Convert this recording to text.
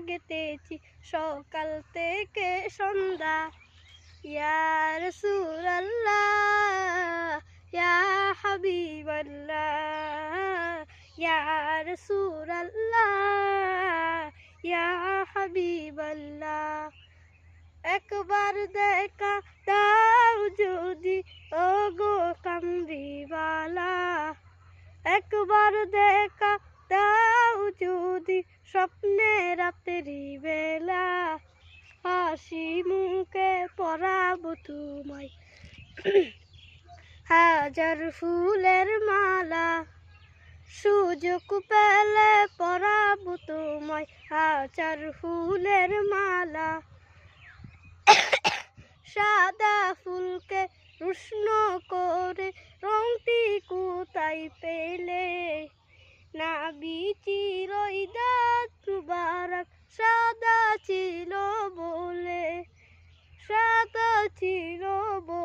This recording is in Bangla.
গেতেছি সকাল থেকে সন্ধ্যা। ইয়া রাসূলুল্লাহ ইয়া হাবিবাল্লাহ ইয়া রাসূলুল্লাহ ইয়া হাবিবাল্লাহ। একবার দেখা দাও যদি ওগো কামলিওয়ালা, একবার দেখা দাও যদি স্বপ্নে রাতেরি বেলা। হাসি মুখে পরাবো তোমায় হাজার ফুলের মালা, সুযোগ পেলে পরাবো তোমায় হাজার ফুলের মালা। সাদা ফুলকে রুষ্ণ করে রংটি কোথায় পেলে? নাবি চিরইদাত মুবারক সাদা ছিল বলে, সাদা ছিল বলে।